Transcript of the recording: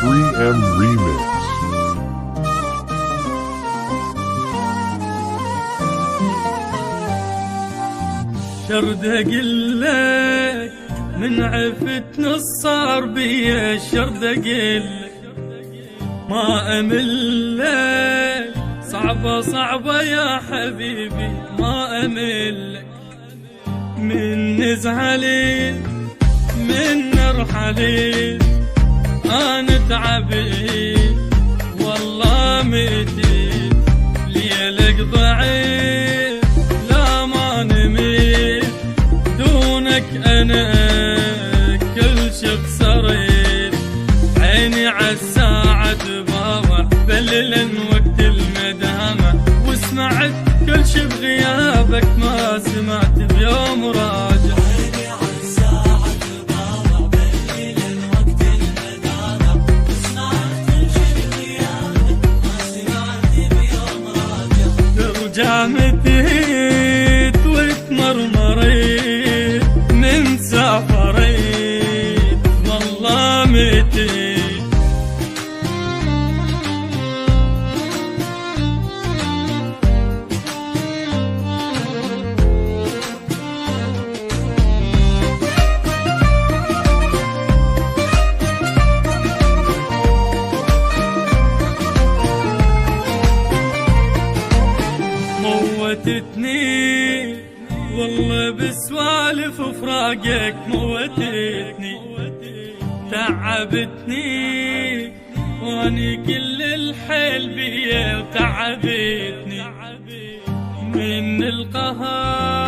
3M Remix. شرد اقلك من عفت نصار بيا الشرد اقلك ما املك صعبة صعبة يا حبيبي ما املك من نزعلي من نرحلي انا تعبي والله ميتي ليلك ضعيف لا ما نميت دونك انا كل شي خسرت عيني عالساعة تباوع بللن وقت المدامة وسمعت كل شي بغيابك ما سمعت بيوم راجع عيني عالساعة تباوع بللن وقت المدامة وسمعت كل شي بغيابك ما سمعت بيوم راجع ترجع متيت وتمرمريت من سافريت والله متيت موتتني والله بسوالف فراقك موتتني تعبتني واني كل الحيل بيا وتعبتني من القهر